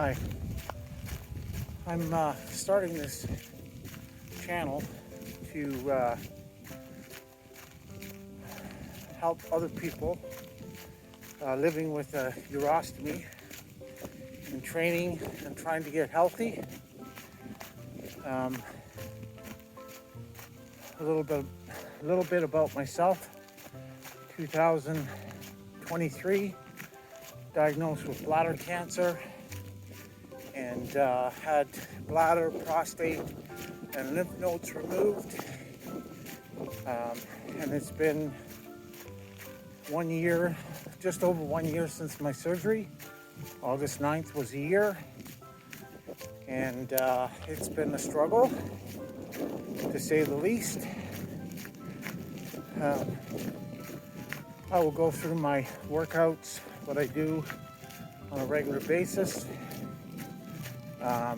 Hi, I'm starting this channel to help other people living with a urostomy and training and trying to get healthy. A little bit about myself. 2023, diagnosed with bladder cancer, and had bladder, prostate, and lymph nodes removed. And it's been 1 year, just over 1 year since my surgery. August 9th was a year, and it's been a struggle, to say the least. I will go through my workouts, what I do on a regular basis.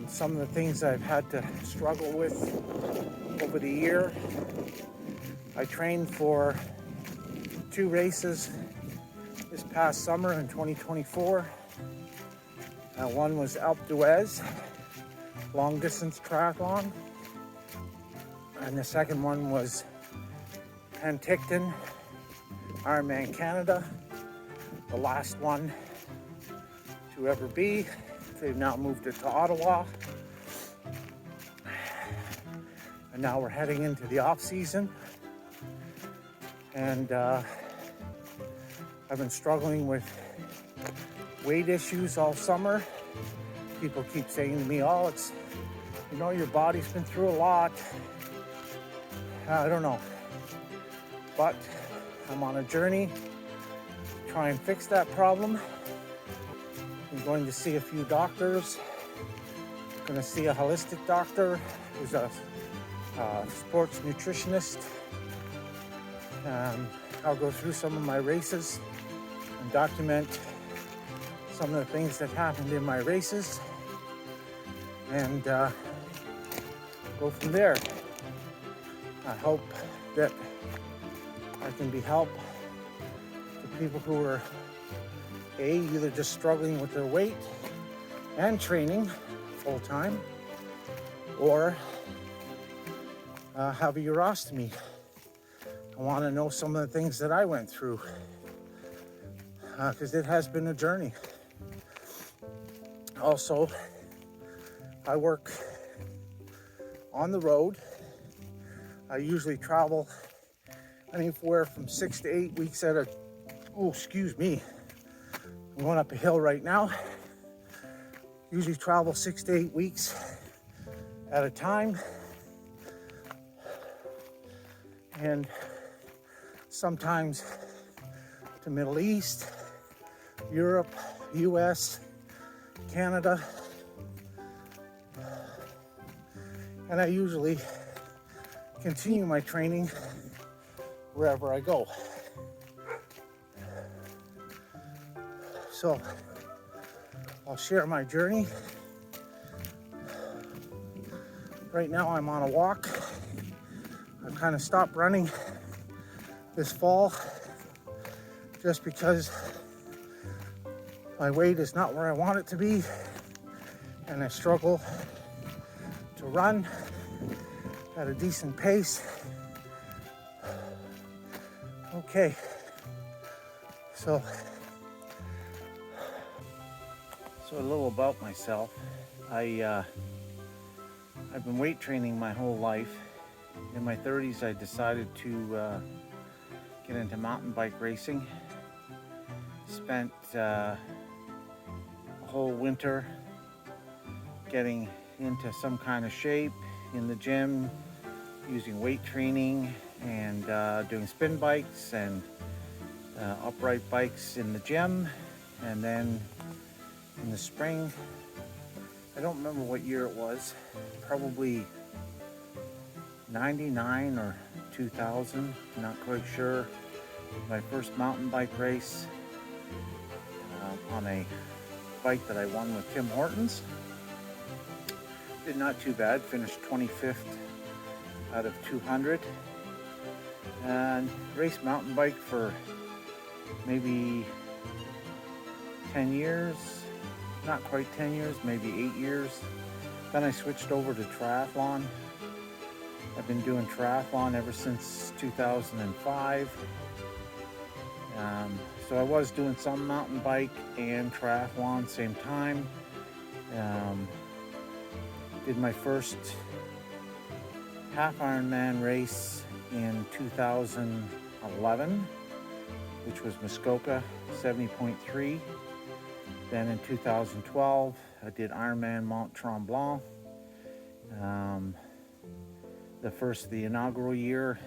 Some of the things I've had to struggle with over the year. I trained for 2 races this past summer in 2024. One was Alpe d'Huez, long distance triathlon. And the second one was Penticton, Ironman Canada, the last one to ever be. They've now moved it to Ottawa. And now we're heading into the off season. And I've been struggling with weight issues all summer. People keep saying to me, oh, your body's been through a lot. I don't know. But I'm on a journey to try and fix that problem. I'm going to see a few doctors. I'm going to see a holistic doctor who's a sports nutritionist. I'll go through some of my races and document some of the things that happened in my races, and go from there. I hope that I can be help to people who are either just struggling with their weight and training full time, or have a urostomy. I want to know some of the things that I went through, because it has been a journey. Also, I work on the road. I usually travel anywhere from 6 to 8 weeks at a, I'm going up a hill right now. Usually travel 6 to 8 weeks at a time. And sometimes to Middle East, Europe, US, Canada. And I usually continue my training wherever I go. So I'll share my journey. Right now I'm on a walk. I've kind of stopped running this fall just because my weight is not where I want it to be, and I struggle to run at a decent pace. Okay, so a little about myself. I've been weight training my whole life. In my 30s, I decided to get into mountain bike racing. Spent a whole winter getting into some kind of shape in the gym, using weight training and doing spin bikes and upright bikes in the gym. And then in the spring, I don't remember what year it was, probably 99 or 2000, not quite sure. My first mountain bike race on a bike that I won with Tim Hortons. Did not too bad, finished 25th out of 200. And raced mountain bike for maybe 10 years. not quite 10 years, maybe 8 years. Then I switched over to triathlon. I've been doing triathlon ever since 2005. So I was doing some mountain bike and triathlon same time. Did my first half Ironman race in 2011, which was Muskoka 70.3. Then in 2012, I did Ironman Mont Tremblant. The inaugural year.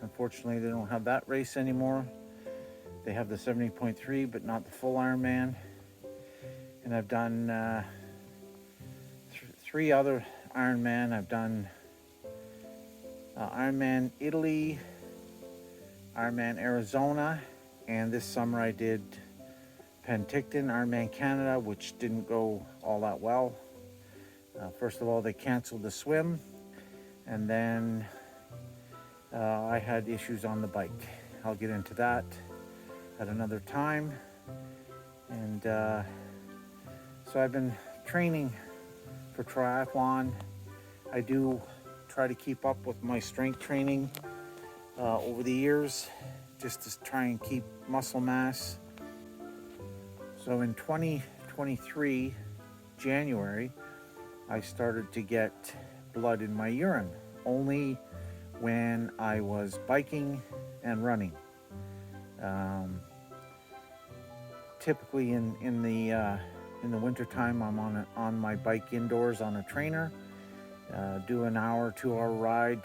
Unfortunately, they don't have that race anymore. They have the 70.3, but not the full Ironman. And I've done 3 other Ironman. I've done Ironman Italy, Ironman Arizona, and this summer I did Penticton, Ironman Canada, which didn't go all that well. First of all, they canceled the swim, and then I had issues on the bike. I'll get into that at another time. And so I've been training for triathlon. I do try to keep up with my strength training over the years, just to try and keep muscle mass. So in 2023, January, I started to get blood in my urine, only when I was biking and running. Typically in the winter time, I'm on my bike indoors on a trainer, do an hour, 2-hour ride.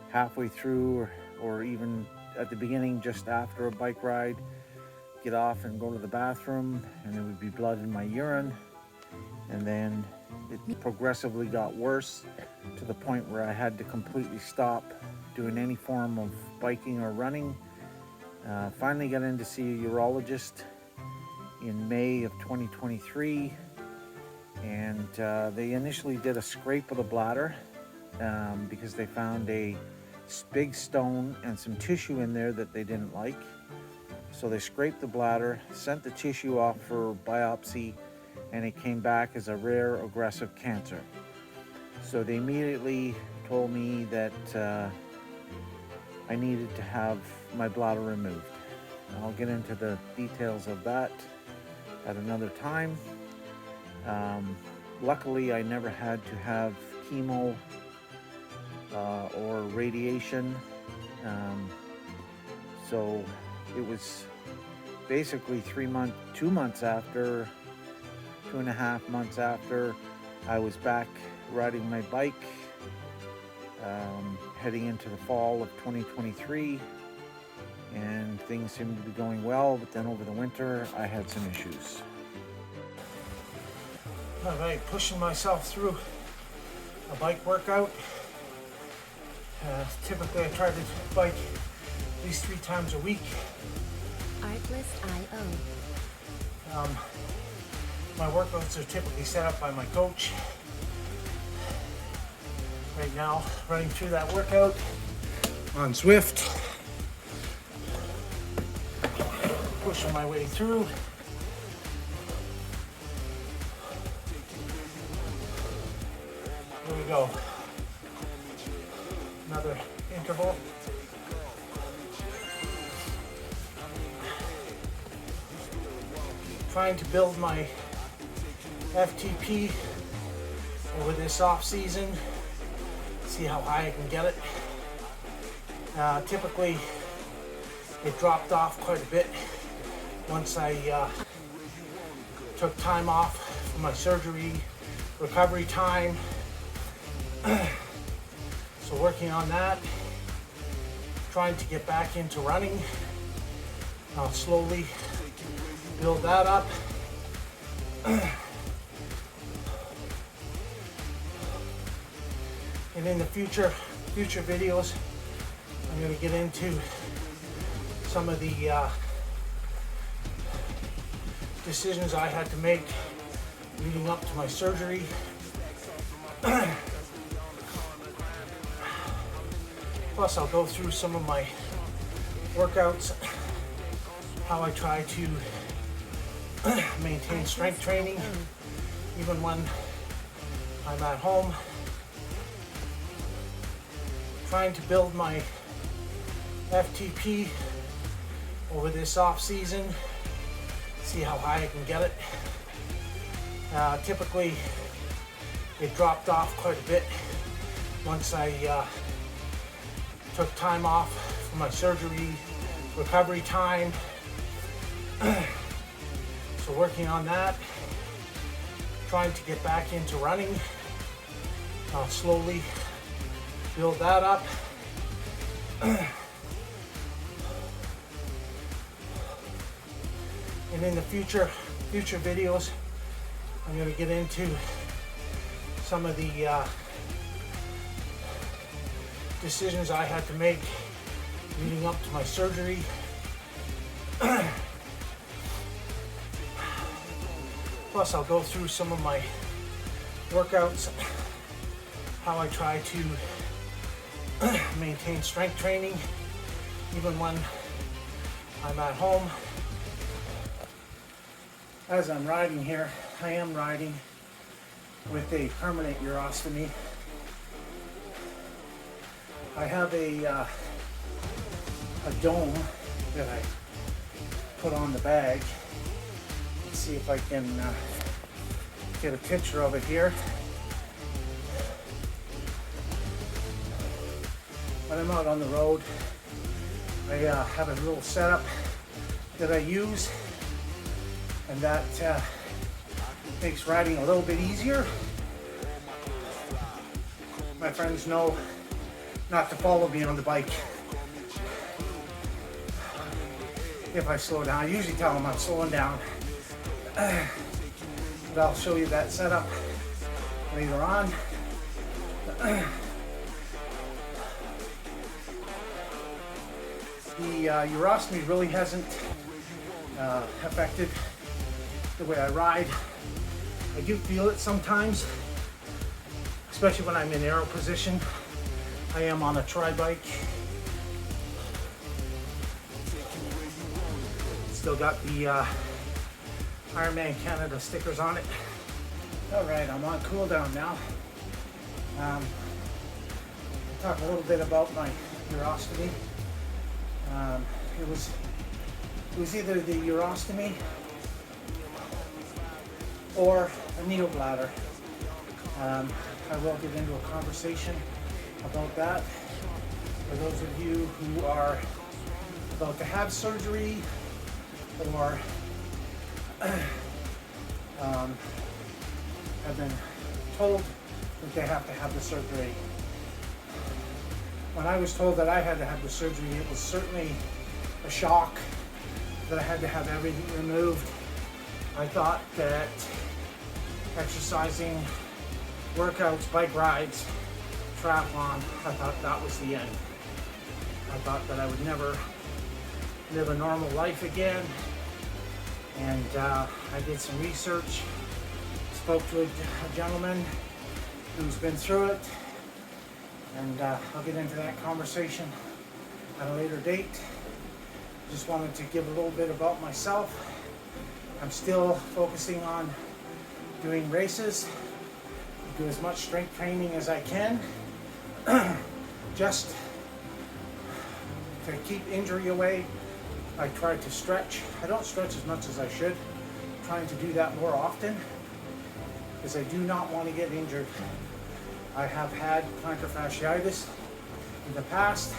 Halfway through, or even at the beginning, just after a bike ride, get off and go to the bathroom, and there would be blood in my urine. And then it progressively got worse to the point where I had to completely stop doing any form of biking or running. Finally got in to see a urologist in May of 2023, and they initially did a scrape of the bladder because they found a big stone and some tissue in there that they didn't like. So they scraped the bladder, sent the tissue off for biopsy, and it came back as a rare aggressive cancer. So they immediately told me that I needed to have my bladder removed. I'll get into the details of that at another time. Luckily, I never had to have chemo or radiation. So it was basically 2 months after, 2.5 months after, I was back riding my bike, heading into the fall of 2023, and things seemed to be going well, but then over the winter I had some issues. All right, pushing myself through a bike workout. Typically I try to bike at least 3 times a week. Artlist.io. My workouts are typically set up by my coach. Right now, running through that workout on Zwift. Pushing my way through. Here we go. Another interval. Trying to build my FTP over this off season. See how high I can get it. Typically, it dropped off quite a bit once I took time off for my surgery, recovery time. So working on that, trying to get back into running. I'll slowly build that up. And in the future videos, I'm going to get into some of the decisions I had to make leading up to my surgery. Plus, I'll go through some of my workouts, how I try to maintain strength training even when I'm at home. Trying to build my FTP over this off season, see how high I can get it. Typically it dropped off quite a bit once I took time off for my surgery, recovery time. So working on that, trying to get back into running, slowly build that up. And in the future videos, I'm going to get into some of the decisions I had to make leading up to my surgery. Plus, I'll go through some of my workouts, how I try to maintain strength training even when I'm at home. As I'm riding here, I am riding with a permanent urostomy. I have a dome that I put on the bag. Let's see if I can get a picture of it here. When I'm out on the road, I have a little setup that I use, and that makes riding a little bit easier. My friends know not to follow me on the bike if I slow down. I usually tell them I'm slowing down, but I'll show you that setup later on. The urostomy really hasn't affected the way I ride. I do feel it sometimes, especially when I'm in aero position. I am on a tri bike. Still got the Ironman Canada stickers on it. All right, I'm on cool down now. I'll talk a little bit about my urostomy. It was either the urostomy or a needle bladder. I will get into a conversation about that. For those of you who are about to have surgery or have been told that they have to have the surgery. When I was told that I had to have the surgery, it was certainly a shock that I had to have everything removed. I thought that exercising, workouts, bike rides, triathlon, I thought that was the end. I thought that I would never live a normal life again. And I did some research, spoke to a gentleman who's been through it, and I'll get into that conversation at a later date. Just wanted to give a little bit about myself. I'm still focusing on doing races, do as much strength training as I can, just to keep injury away. I try to stretch. I don't stretch as much as I should. I'm trying to do that more often because I do not want to get injured. I have had plantar fasciitis in the past,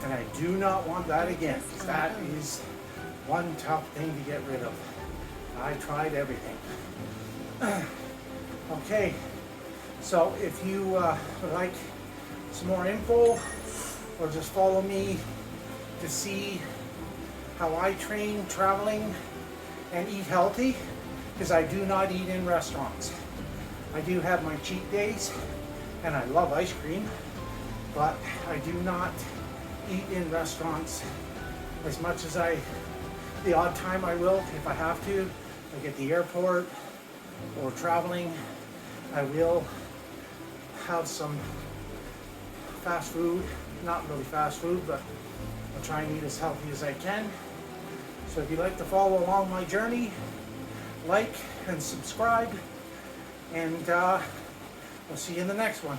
and I do not want that again. That is one tough thing to get rid of. I tried everything. Okay, so if you would like some more info, or just follow me to see how I train traveling and eat healthy, because I do not eat in restaurants. I do have my cheat days, and I love ice cream, but I do not eat in restaurants as much as the odd time I will if I have to, like at the airport or traveling. I will have some fast food, not really fast food, but I'll try and eat as healthy as I can. So if you'd like to follow along my journey, like and subscribe, and we'll see you in the next one.